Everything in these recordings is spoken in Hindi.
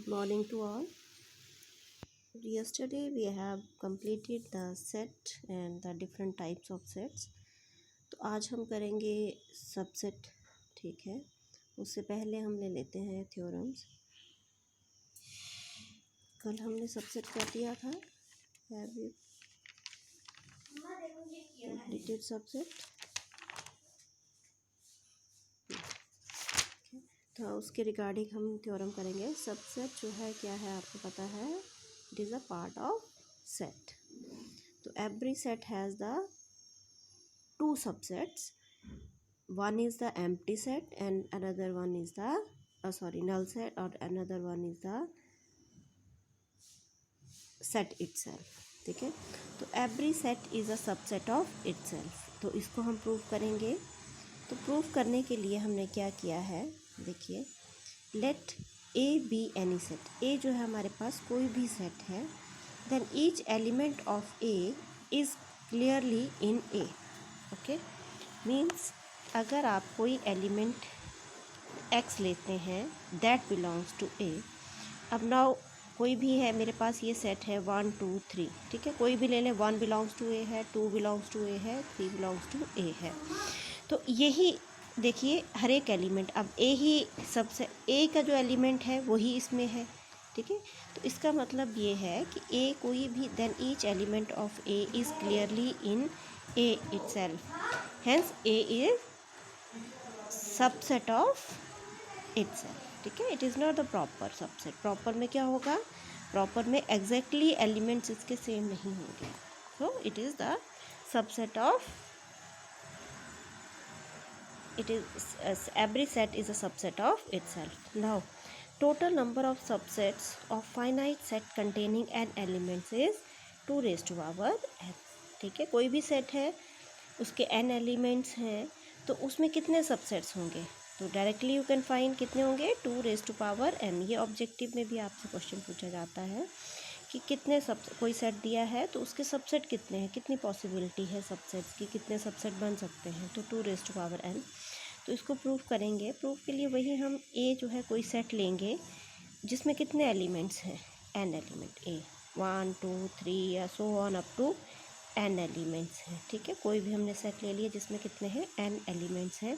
Morning to all. Yesterday we have completed the set and the different types of sets. तो आज हम करेंगे सबसेट, ठीक है। उससे पहले हम ले लेते हैं थ्योरम्स। कल हमने सबसेट कर दिया था। Have you completed subset? तो उसके रिगार्डिंग हम थ्योरम करेंगे। सबसेट जो है क्या है आपको पता है, it is a part of set. तो every set has the two subsets. One is the empty set and another one is the null set, or another one is the set itself, ठीक है। तो every set is a subset of itself। तो इसको हम प्रूव करेंगे। तो प्रूव करने के लिए हमने क्या किया है, देखिए, let A be any set. A जो है हमारे पास कोई भी सेट है, then each element of A is clearly in A. Okay, means अगर आप कोई एलिमेंट x लेते हैं दैट बिलोंग्स टू ए। अब नाउ कोई भी है, मेरे पास ये सेट है 1 2 3, ठीक है, कोई भी ले लें। 1 बिलोंग्स टू ए है, 2 बिलोंग्स टू ए है, 3 बिलोंग्स टू ए है। तो यही देखिए हर एक एलिमेंट, अब ए ही सबसे ए का जो एलिमेंट है वही इसमें है, ठीक है। तो इसका मतलब ये है कि ए कोई भी, then each element of A is clearly in A itself, hence A is subset of itself, ठीक है। It is not the proper subset. Proper में क्या होगा, प्रॉपर में एग्जैक्टली एलिमेंट्स इसके सेम नहीं होंगे। So it is the subset of, it is every set is a subset of itself. Now total number of subsets of finite set containing n elements is 2 raised to power n, ठीक है। कोई भी सेट है, उसके n एलिमेंट्स हैं, तो उसमें कितने सबसेट्स होंगे, तो डायरेक्टली यू कैन फाइंड कितने होंगे, 2 रेज़ टू पावर n। ये ऑब्जेक्टिव में भी आपसे क्वेश्चन पूछा जाता है कि कितने सब, कोई सेट दिया है तो उसके सबसेट कितने हैं, कितनी पॉसिबिलिटी है सबसेट्स की, कितने सबसेट बन सकते हैं, तो 2 रेज़ टू पावर n। तो इसको प्रूव करेंगे। प्रूफ के लिए वही हम ए जो है कोई सेट लेंगे जिसमें कितने एलिमेंट्स हैं, n एलिमेंट, ए 1 2 3 या so on up to n elements हैं, ठीक है। कोई भी हमने सेट ले लिया जिसमें कितने हैं, n एलिमेंट्स हैं।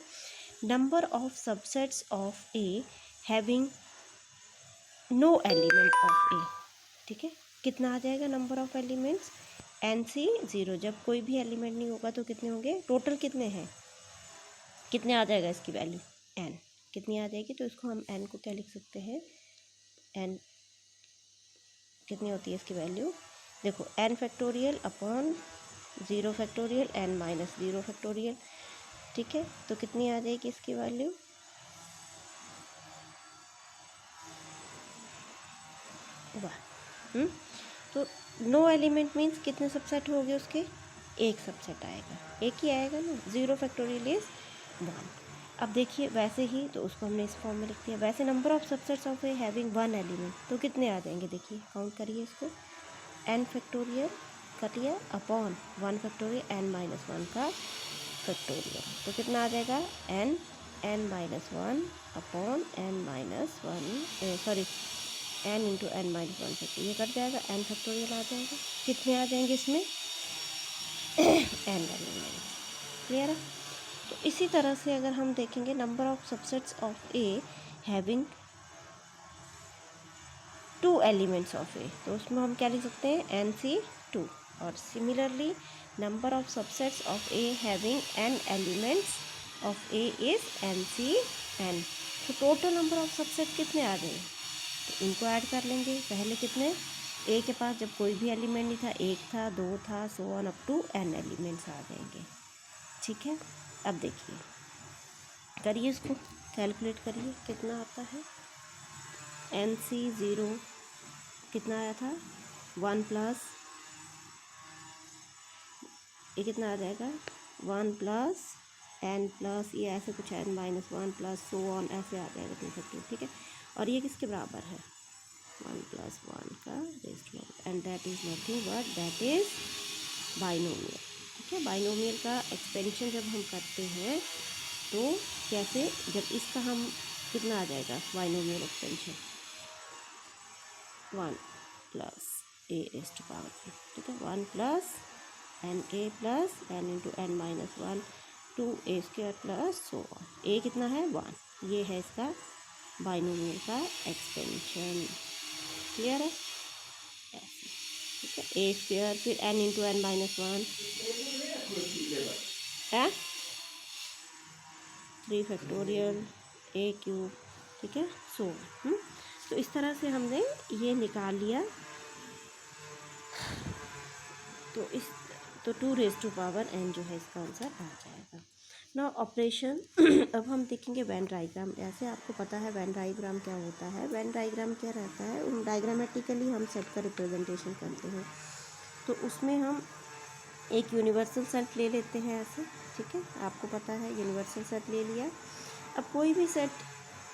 Number of subsets of A having no element of A, ठीक है। कितना आ जाएगा number of elements, n C 0। जब कोई भी एलिमेंट नहीं होगा तो कितने होंगे, टोटल कितने हैं, कितने आ जाएगा इसकी वैल्यू, n कितनी आ जाएगी। तो इसको हम n को क्या लिख सकते हैं, n कितनी होती है इसकी वैल्यू, देखो n factorial upon 0 factorial n minus 0 factorial, ठीक है। तो कितनी आ जाएगी इसकी वैल्यू, वाह। तो नो एलिमेंट मीन्स कितने सबसेट हो गए उसके, एक सबसेट आएगा, एक ही आएगा ना, 0 फैक्टोरियल इज 1। अब देखिए वैसे ही, तो उसको हमने इस फॉर्म में लिख दिया। वैसे number of subsets of A having 1 element, तो कितने आ जाएंगे, देखिए काउंट करिए इसको, n फैक्टोरियल कर लिया अपॉन 1 फैक्टोरियल n माइनस 1 का फैक्टोरियल, तो कितना आ जाएगा, n minus 1 upon n minus 1, sorry n into n minus 1 factorial, ये कट जाएगा, n फैक्टोरियल आ जाएगा। कितने आ जाएंगे इसमें, n एलिमेंट्स, क्लियर है। तो इसी तरह से अगर हम देखेंगे number of subsets of A having 2 elements of A, तो उसमें हम क्या लिख सकते हैं, n सी 2। और similarly number of subsets of A having n elements of A is n C n। तो टोटल नंबर ऑफ सबसेट कितने आ गए, तो इनको ऐड कर लेंगे। पहले कितने, ए के पास जब कोई भी एलिमेंट नहीं था, 1 था, 2 था, so on up to n elements आ जाएंगे, ठीक है। अब देखिए, करिए इसको, कैलकुलेट करिए कितना आता है, n सी 0 कितना आया था, 1 प्लस, ये कितना आ जाएगा, 1 प्लस n प्लस ये ऐसे कुछ n minus 1 plus so on, ऐसे आ जाएगा 2 फैक्टोरियल, ठीक है। और ये किसके बराबर है, 1 प्लस 1 का raise to power, and that is nothing but that is binomial, ठीक है। बाइनोमियल का एक्सपेंशन जब हम करते हैं तो कैसे, जब इसका हम कितना आ जाएगा binomial expansion, 1 plus a raised to power n, ठीक है, 1 plus n a plus n into n minus 1 2a² plus so on. A कितना है 1, ये है इसका बाइनोमियल का एक्सपेंशन। क्लियर है ऐसे, ठीक है, a² फिर n इंटू एन माइनस 1 है 3 फैक्टोरियल a³, ठीक है, सो तो इस तरह से हमने ये निकाल लिया। तो 2 रेज़ टू पावर n जो है इसका आंसर आ जाएगा। ना ऑपरेशन अब हम देखेंगे वेन डायग्राम। ऐसे आपको पता है वेन डायग्राम क्या होता है। वेन डायग्राम क्या रहता है, डायग्रामेटिकली हम सेट का रिप्रेजेंटेशन करते हैं। तो उसमें हम एक यूनिवर्सल सेट ले लेते हैं ऐसे, ठीक है, आपको पता है यूनिवर्सल सेट ले लिया। अब कोई भी सेट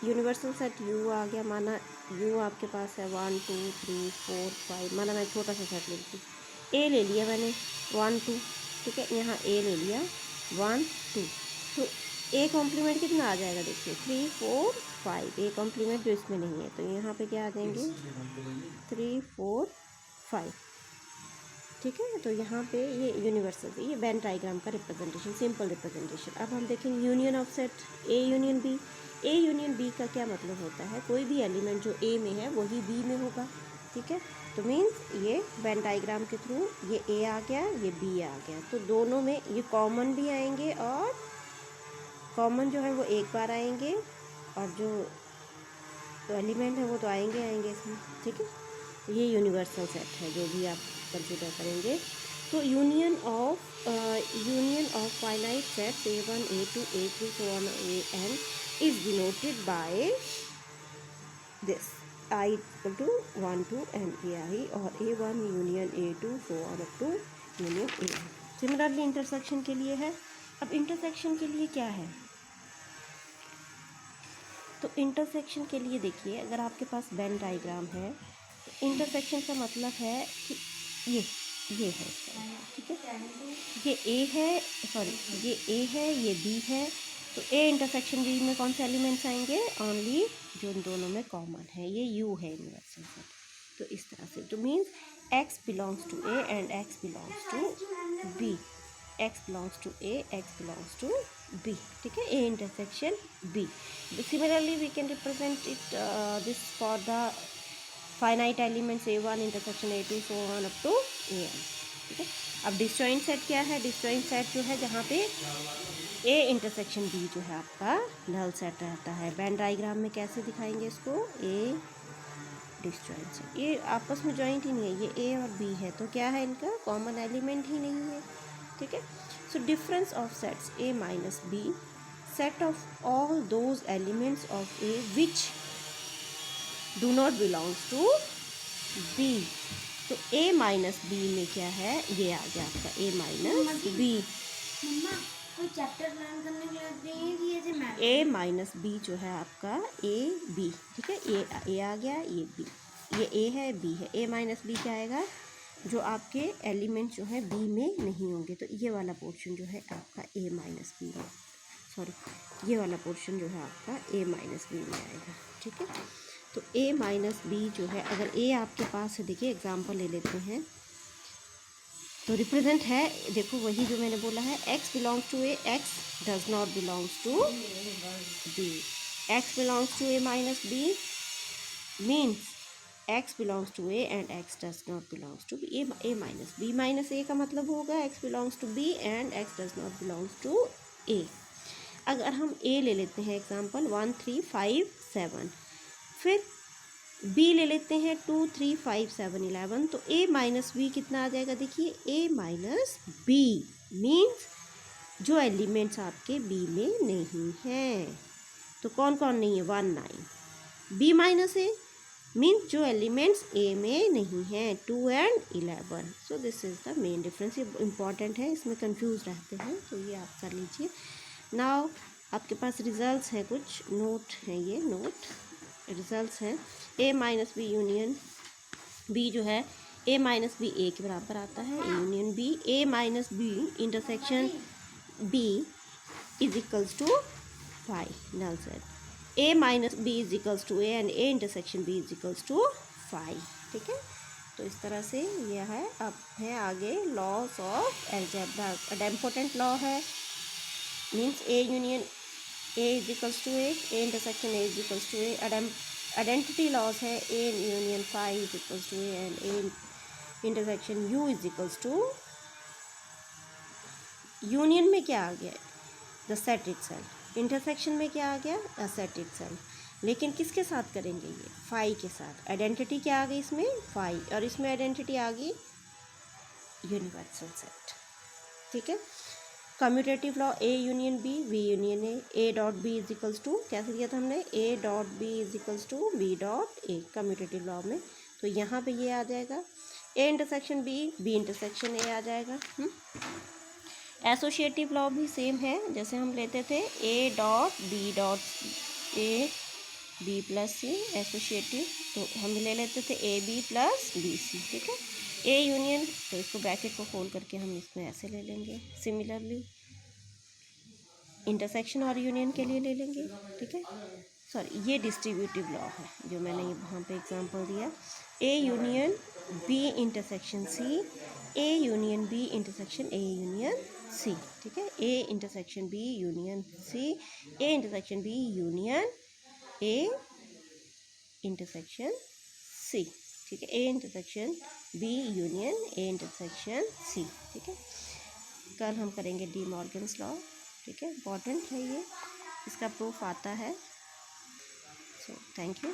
यूनिवर्सल सेट U आ गया, माना U आपके पास है 1 2 3 4 5, माना मैं छोटा सा सेट लेती हूँ, A ले लिया मैंने 1 2, ठीक है, यहाँ A ले लिया 1 2, तो A कॉम्प्लीमेंट कितना आ जाएगा, देखिए 3 4 5, A कॉम्प्लीमेंट जो इसमें नहीं है, तो यहाँ पे क्या आ जाएंगे 3 4 5, ठीक है। तो यहाँ पे ये यूनिवर्सल, ये वेन डायग्राम का रिप्रेजेंटेशन, सिंपल रिप्रेजेंटेशन। अब हम देखेंगे union of set A union B। A union B का क्या मतलब होता है, कोई भी एलिमेंट जो A में है वही B में होगा, ठीक है। तो मीन्स ये वेन डायग्राम के थ्रू ये A आ गया, ये B आ गया, तो दोनों में ये कॉमन भी आएंगे, और कॉमन जो है वो एक बार आएंगे, और जो एलिमेंट है वो तो आएंगे इसमें, ठीक है। ये यूनिवर्सल सेट है जो भी आप कंसिडर करेंगे। तो union of finite sets A1 A2 A3 so on AN is denoted by this I equal to 1 to n AI, और A1 union A2 so on up to union AN। Similarly intersection के लिए है। अब इंटरसेक्शन के लिए क्या है, तो इंटरसेक्शन के लिए देखिए, अगर आपके पास वेन डायग्राम है तो इंटरसेक्शन का मतलब है कि ये है इसका, ठीक है, ये A है, सॉरी ये A है, ये B है, तो A इंटरसेक्शन B में कौन से एलिमेंट्स आएंगे, ओनली जो इन दोनों में कॉमन है, ये U है यूनिवर्सल सेट। तो इस तरह से, तो means X belongs to A and X belongs to B, X belongs to A, X belongs to B, ठीक है, A intersection B। Similarly we can represent it this for the finite elements A1 intersection A2 so on up to AN, ठीक है। अब डिसजॉइंट सेट क्या है, डिसजॉइंट सेट जो है जहाँ पे A इंटरसेक्शन B जो है आपका नल सेट रहता है। वेन डायग्राम में कैसे दिखाएंगे इसको, A डिसजॉइंट सेट, ये आपस में जॉइंट ही नहीं है, ये A और B है, तो क्या है इनका कॉमन एलिमेंट ही नहीं है, ठीक है। So difference of sets A minus B, set of all those elements of A which do not belongs to B। तो A माइनस B में क्या है, ये आ गया आपका A minus B। A minus B जो है आपका A B, ठीक है, A आ गया, ये B, ये A है, B है, A माइनस B क्या आएगा, जो आपके एलिमेंट जो है B में नहीं होंगे, तो ये वाला पोर्शन जो है आपका A माइनस B में, सॉरी ये वाला पोर्शन जो है आपका A माइनस B में आएगा, ठीक है। तो A माइनस B जो है, अगर A आपके पास है, देखिए एग्जांपल ले लेते हैं, तो रिप्रेजेंट है, देखो वही जो मैंने बोला है, X belongs to A, X does not belongs to B, X belongs to A minus B means X belongs to A and X does not belongs to B। A minus B minus A का मतलब होगा X belongs to B and X does not belongs to A। अगर हम A ले लेते हैं एग्जांपल 1 3 5 7, फिर B ले लेते हैं 2 3 5 7 11, तो A माइनस B कितना आ जाएगा, देखिए A माइनस B मीन्स जो एलिमेंट्स आपके B में नहीं हैं, तो कौन कौन नहीं है, 1 9, B माइनस A मीन्स जो एलिमेंट्स A में नहीं हैं 2 and 11। So this is the main difference, ये इंपॉर्टेंट है, इसमें कंफ्यूज रहते हैं, तो ये आप कर लीजिए। नाउ आपके पास रिजल्ट्स हैं, कुछ नोट हैं, ये नोट रिजल्ट्स हैं। A minus B union B जो है A माइनस B A के बराबर आता है, A union B, A minus B intersection B is equals to 5 null set, A minus B is equals to A and A intersection B is equals to phi. ठीक है, तो इस तरह से ये है। अब है आगे laws of algebra. Important law है, means A union A is equals to A intersection A is equals to A. Identity laws है A union phi is equals to A and A intersection U is equals to. Union में क्या आ गया, द सेट इटसेल्फ। इंटरसेक्शन में क्या आ गया, द सेट इटसेल्फ। लेकिन किसके साथ करेंगे, ये फाई के साथ। आइडेंटिटी क्या आ गई इसमें, फाई, और इसमें आइडेंटिटी आ गई यूनिवर्सल सेट। ठीक है, commutative law A union B B union A dot B is equals to, कैसे दिया था हमने, A dot B is equals to B dot A commutative law में। तो यहाँ पे ये आ जाएगा A intersection B intersection A आ जाएगा। एसोशिएटिव लॉ भी सेम है, जैसे हम लेते थे A dot A B plus C associative, तो हम ले लेते थे A B plus B C. ठीक है, ए यूनियन, तो इसको ब्रैकेट को खोल करके हम इसमें ऐसे ले लेंगे। सिमिलरली इंटरसेक्शन और यूनियन के लिए ले लेंगे। ठीक है, सॉरी ये डिस्ट्रीब्यूटिव लॉ है जो मैंने वहाँ पे एग्जांपल दिया। A union B intersection C, A union B intersection A union C. ठीक है, A intersection B union C, A intersection B union A intersection C. ठीक है, A intersection B union A intersection C. ठीक है, कल हम करेंगे डी मॉर्गन्स लॉ। ठीक है, इम्पॉर्टेंट है ये, इसका प्रूफ आता है। So thank you.